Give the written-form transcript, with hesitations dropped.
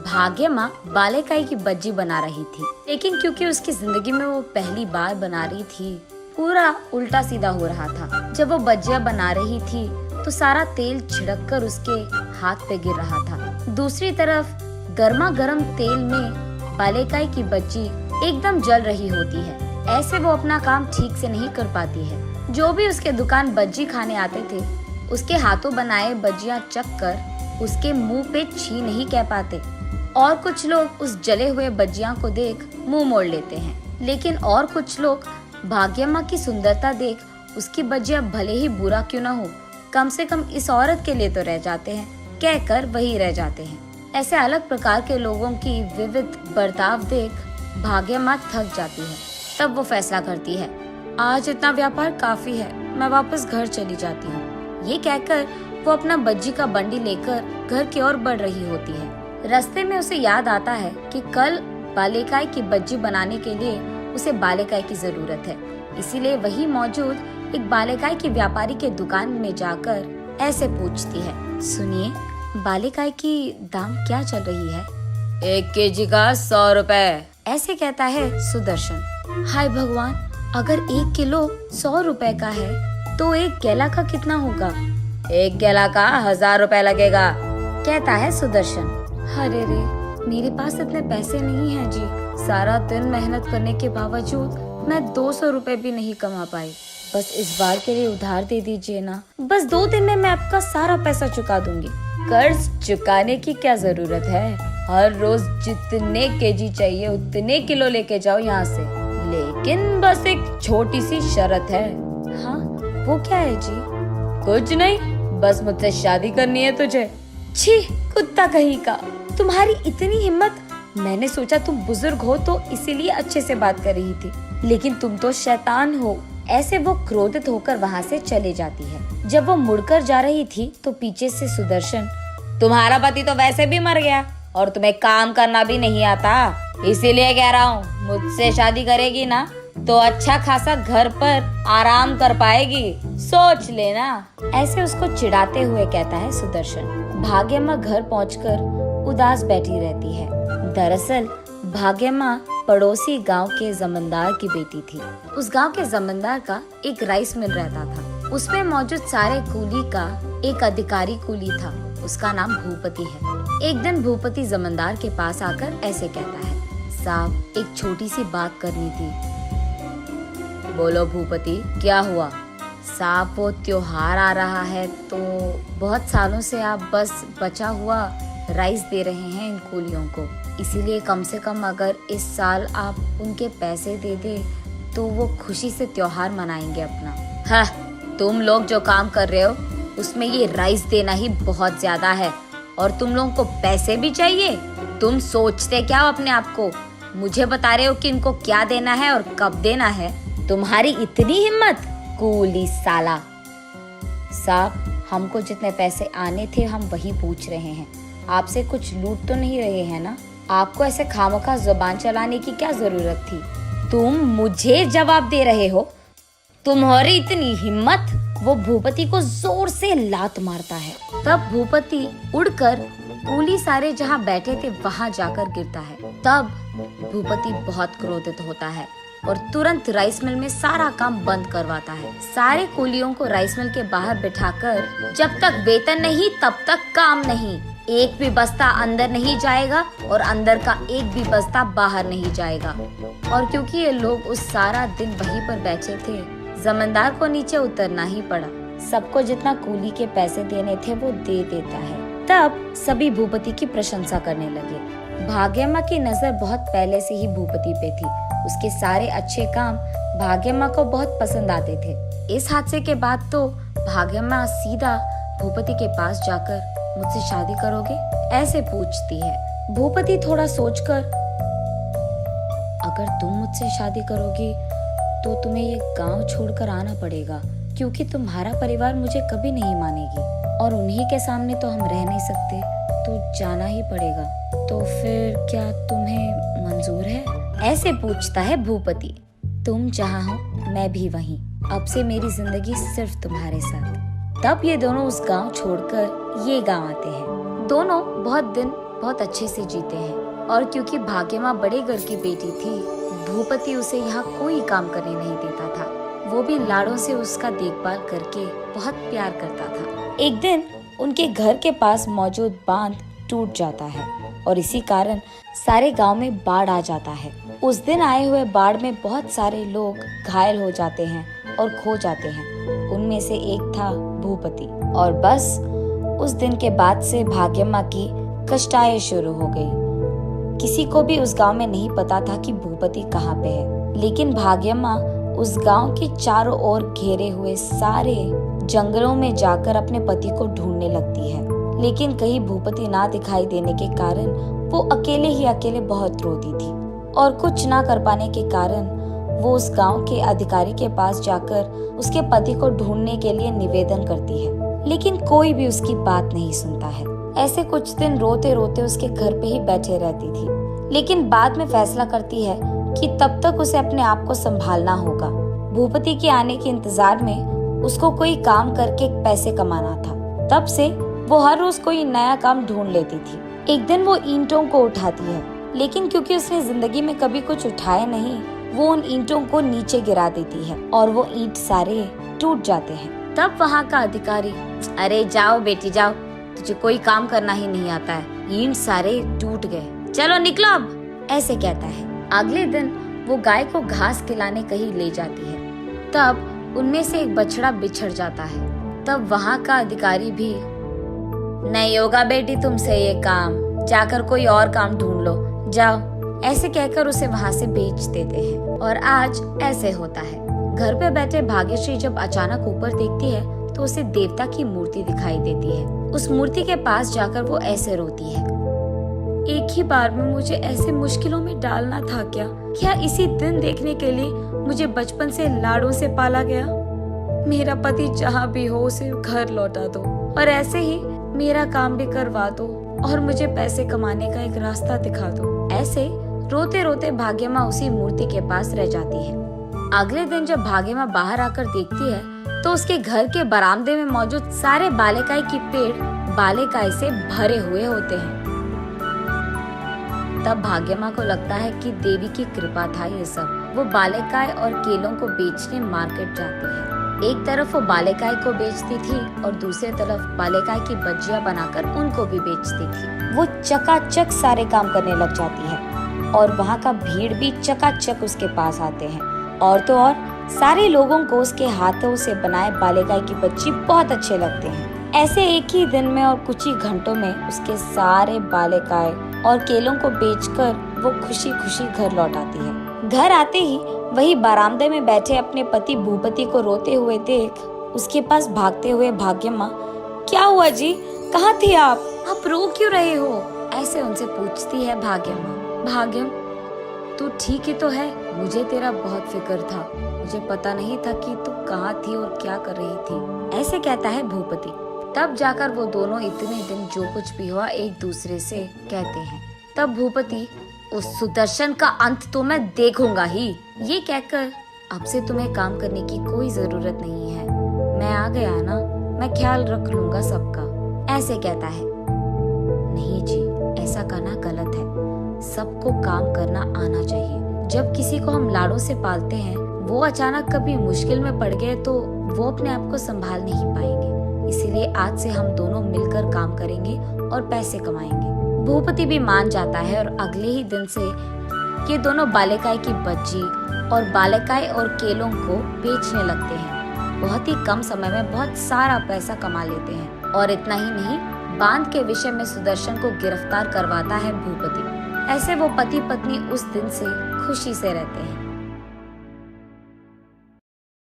भाग्य माँ बालेकाई की बज्जी बना रही थी, लेकिन क्योंकि उसकी जिंदगी में वो पहली बार बना रही थी, पूरा उल्टा सीधा हो रहा था। जब वो बज्जियां बना रही थी तो सारा तेल छिड़क कर उसके हाथ पे गिर रहा था। दूसरी तरफ गर्मा गर्म तेल में बालेकाई की बज्जी एकदम जल रही होती है। ऐसे वो अपना काम ठीक से नहीं कर पाती है। जो भी उसके दुकान बज्जी खाने आते थे, उसके हाथों बनाए बज्जियां चख कर उसके मुंह पे छी नहीं कह पाते, और कुछ लोग उस जले हुए बज्जियां को देख मुंह मोड़ लेते हैं। लेकिन और कुछ लोग भाग्यम्मा की सुंदरता देख उसकी बज्जियां भले ही बुरा क्यों न हो, कम से कम इस औरत के लिए तो रह जाते हैं, कहकर वही रह जाते हैं। ऐसे अलग प्रकार के लोगों की विविध बर्ताव देख भाग्यम्मा थक जाती है। तब वो फैसला करती है, आज इतना व्यापार काफी है, मैं वापस घर चली जाती हूँ। ये कहकर वो अपना बज्जी का बंडी लेकर घर की ओर बढ़ रही होती है। रास्ते में उसे याद आता है कि कल बालेकाई की बज्जी बनाने के लिए उसे बालेकाई की जरूरत है। इसीलिए वही मौजूद एक बालेकाई की व्यापारी के दुकान में जाकर ऐसे पूछती है, सुनिए, बालेकाई की दाम क्या चल रही है? 1 केजी का 100 रुपए। ऐसे कहता है सुदर्शन। हाय भगवान, अगर 1 किलो 100 रुपए का है तो 1 केला का कितना होगा? 1 केला का 1000 रुपए लगेगा, कहता है सुदर्शन। अरे रे, मेरे पास इतने पैसे नहीं हैं जी। सारा दिन मेहनत करने के बावजूद मैं 200 रुपए भी नहीं कमा पाई। बस इस बार के लिए उधार दे दीजिए ना। बस 2 दिन में मैं आपका सारा पैसा चुका दूंगी। कर्ज चुकाने की क्या जरूरत है? हर रोज जितने केजी चाहिए उतने किलो लेके जाओ यहाँ से, लेकिन बस एक छोटी सी शर्त है। हाँ, वो क्या है जी? कुछ नहीं, बस मुझसे शादी करनी है तुझे। छी, कुत्ता कहीं का, तुम्हारी इतनी हिम्मत। मैंने सोचा तुम बुजुर्ग हो तो इसीलिए अच्छे से बात कर रही थी, लेकिन तुम तो शैतान हो। ऐसे वो क्रोधित होकर वहाँ से चले जाती है। जब वो मुड़कर जा रही थी तो पीछे से सुदर्शन, तुम्हारा पति तो वैसे भी मर गया और तुम्हें काम करना भी नहीं आता, इसीलिए कह रहा हूँ, मुझसे शादी करेगी ना तो अच्छा खासा घर पर आराम कर पाएगी, सोच लेना। ऐसे उसको चिढ़ाते हुए कहता है सुदर्शन। भाग्यम्मा घर पहुंचकर उदास बैठी रहती है। दरअसल भाग्यम्मा पड़ोसी गांव के जमींदार की बेटी थी। उस गांव के जमींदार का एक राइस मिल रहता था। उसमें मौजूद सारे कूली का एक अधिकारी कूली था। उसका नाम भूपति है। एक दिन भूपति जमींदार के पास आकर ऐसे कहता है, साहब, एक छोटी सी बात करनी थी। बोलो भूपति, क्या हुआ? साहब, वो त्योहार आ रहा है तो बहुत सालों से आप बस बचा हुआ राइस दे रहे हैं इन कूलियों को, इसीलिए कम से कम अगर इस साल आप उनके पैसे दे दे तो वो खुशी से त्योहार मनाएंगे अपना। हाँ, तुम लोग जो काम कर रहे हो उसमें ये राइस देना ही बहुत ज्यादा है, और तुम लोगों को पैसे भी चाहिए। तुम सोचते क्या हो अपने आप को? मुझे बता रहे हो कि इनको क्या देना है और कब देना है? तुम्हारी इतनी हिम्मत, कूली साला। साहब, हमको जितने पैसे आने थे हम वही पूछ रहे हैं, आपसे कुछ लूट तो नहीं रहे हैं ना? आपको ऐसे खामखा जुबान चलाने की क्या जरूरत थी? तुम मुझे जवाब दे रहे हो? तुम्हारी इतनी हिम्मत? वो भूपति को जोर से लात मारता है। तब भूपति उड़कर कूली सारे जहाँ बैठे थे वहाँ जाकर गिरता है। तब भूपति बहुत क्रोधित होता है और तुरंत राइस मिल में सारा काम बंद करवाता है। सारे कूलियों को राइस मिल के बाहर बिठाकर, जब तक वेतन नहीं तब तक काम नहीं, एक भी बस्ता अंदर नहीं जाएगा और अंदर का एक भी बस्ता बाहर नहीं जाएगा। और क्योंकि ये लोग उस सारा दिन वहीं पर बैठे थे, जमींदार को नीचे उतरना ही पड़ा। सबको जितना कूली के पैसे देने थे वो दे देता है। तब सभी भूपति की प्रशंसा करने लगे। भाग्यम्मा की नजर बहुत पहले से ही भूपति पे थी। उसके सारे अच्छे काम भाग्यम्मा को बहुत पसंद आते थे। इस हादसे के बाद तो भाग्यम्मा सीधा भूपति के पास जाकर, मुझसे शादी करोगे? ऐसे पूछती है। भूपति थोड़ा सोचकर, अगर तुम मुझसे शादी करोगी तो तुम्हें ये गांव छोड़कर आना पड़ेगा, क्योंकि तुम्हारा परिवार मुझे कभी नहीं मानेगी और उन्हीं के सामने तो हम रह नहीं सकते, तो जाना ही पड़ेगा। तो फिर क्या तुम्हें मंजूर है? ऐसे पूछता है भूपति। तुम जहाँ हो मैं भी वहीं। अब से मेरी जिंदगी सिर्फ तुम्हारे साथ। तब ये दोनों उस गांव छोड़कर ये गांव आते हैं। दोनों बहुत दिन बहुत अच्छे से जीते हैं। और क्योंकि भाग्यमा बड़े घर की बेटी थी, भूपति उसे यहाँ कोई काम करने नहीं देता था। वो भी लाड़ों से उसका देखभाल करके बहुत प्यार करता था। एक दिन उनके घर के पास मौजूद बांध टूट जाता है और इसी कारण सारे गांव में बाढ़ आ जाता है। उस दिन आए हुए बाढ़ में बहुत सारे लोग घायल हो जाते हैं और खो जाते हैं। उनमें से एक था भूपति। और बस उस दिन के बाद से भाग्यम्मा की कष्टाएं शुरू हो गई। किसी को भी उस गांव में नहीं पता था कि भूपति कहाँ पे है, लेकिन भाग्यम्मा उस गांव के चारों ओर घेरे हुए सारे जंगलों में जाकर अपने पति को ढूंढने लगती है। लेकिन कहीं भूपति ना दिखाई देने के कारण वो अकेले ही अकेले बहुत रोती थी और कुछ ना कर पाने के कारण वो उस गांव के अधिकारी के पास जाकर उसके पति को ढूंढने के लिए निवेदन करती है, लेकिन कोई भी उसकी बात नहीं सुनता है। ऐसे कुछ दिन रोते रोते उसके घर पे ही बैठे रहती थी, लेकिन बाद में फैसला करती है कि तब तक उसे अपने आप को संभालना होगा। भूपति के आने के इंतजार में उसको कोई काम करके पैसे कमाना था। तब से वो हर रोज कोई नया काम ढूंढ लेती थी। एक दिन वो ईंटों को उठाती है, लेकिन क्योंकि उसने जिंदगी में कभी कुछ उठाया नहीं, वो उन ईंटों को नीचे गिरा देती है और वो ईंट सारे टूट जाते हैं। तब वहाँ का अधिकारी, अरे जाओ बेटी जाओ, तुझे कोई काम करना ही नहीं आता है, ईंट सारे टूट गए, चलो निकलो अब, ऐसे कहता है। अगले दिन वो गाय को घास खिलाने कहीं ले जाती है। तब उनमें से एक बछड़ा बिछड़ जाता है। तब वहाँ का अधिकारी भी, नहीं होगा बेटी तुमसे ये काम, जाकर कोई और काम ढूंढ लो, जाओ, ऐसे कहकर उसे वहाँ से बेच देते हैं। और आज ऐसे होता है। घर पे बैठे भाग्यश्री जब अचानक ऊपर देखती है तो उसे देवता की मूर्ति दिखाई देती है। उस मूर्ति के पास जाकर वो ऐसे रोती है, एक ही बार में मुझे ऐसे मुश्किलों में डालना था क्या? क्या इसी दिन देखने के लिए मुझे बचपन से लाड़ों से पाला गया? मेरा पति जहाँ भी हो उसे घर लौटा दो और ऐसे ही मेरा काम भी करवा दो और मुझे पैसे कमाने का एक रास्ता दिखा दो। ऐसे रोते रोते भाग्यम्मा उसी मूर्ति के पास रह जाती है। अगले दिन जब भाग्यम्मा बाहर आकर देखती है तो उसके घर के बरामदे में मौजूद सारे बालेकाई के पेड़ बालेकाई से भरे हुए होते हैं। तब भाग्यम्मा को लगता है कि देवी की कृपा था ये सब। वो बालेकाई और केलों को बेचने मार्केट जाती है। एक तरफ वो बालेकाई को बेचती थी और दूसरी तरफ बालेकाई की बज्जियां बनाकर उनको भी बेचती थी। वो चकाचक सारे काम करने लग जाती है और वहाँ का भीड़ भी चकाचक उसके पास आते हैं। और तो और सारे लोगों को उसके हाथों से बनाए बालेकाई की बज्जी बहुत अच्छे लगते हैं। ऐसे एक ही दिन में और कुछ ही घंटों में उसके सारे बालेकाई और केलों को बेचकर वो खुशी खुशी घर लौट आती है। घर आते ही वही बरामदे में बैठे अपने पति भूपति को रोते हुए देख उसके पास भागते हुए भाग्यम्मा, क्या हुआ जी, कहाँ थे आप रो क्यों रहे हो? ऐसे उनसे पूछती है भाग्यम्मा। भाग्यम, तू ठीक ही तो है? मुझे तेरा बहुत फिक्र था, मुझे पता नहीं था कि तू कहाँ थी और क्या कर रही थी, ऐसे कहता है भूपति। तब जाकर वो दोनों इतने दिन जो कुछ भी हुआ एक दूसरे से कहते हैं। तब भूपति, उस सुदर्शन का अंत तो मैं देखूंगा ही, ये कहकर अब से तुम्हें काम करने की कोई जरूरत नहीं है, मैं आ गया ना, मैं ख्याल रख लूंगा सबका, ऐसे कहता है। नहीं जी, ऐसा करना गलत है, सबको काम करना आना चाहिए। जब किसी को हम लाड़ों से पालते हैं, वो अचानक कभी मुश्किल में पड़ गए तो वो अपने आप को संभाल नहीं पाएंगे। इसीलिए आज से हम दोनों मिलकर काम करेंगे और पैसे कमाएंगे। भूपति भी मान जाता है और अगले ही दिन से ये दोनों बालेकाई की बज्जी और बालेकाई और केलों को बेचने लगते हैं। बहुत ही कम समय में बहुत सारा पैसा कमा लेते हैं। और इतना ही नहीं, बांध के विषय में सुदर्शन को गिरफ्तार करवाता है भूपति। ऐसे वो पति पत्नी उस दिन से खुशी से रहते हैं।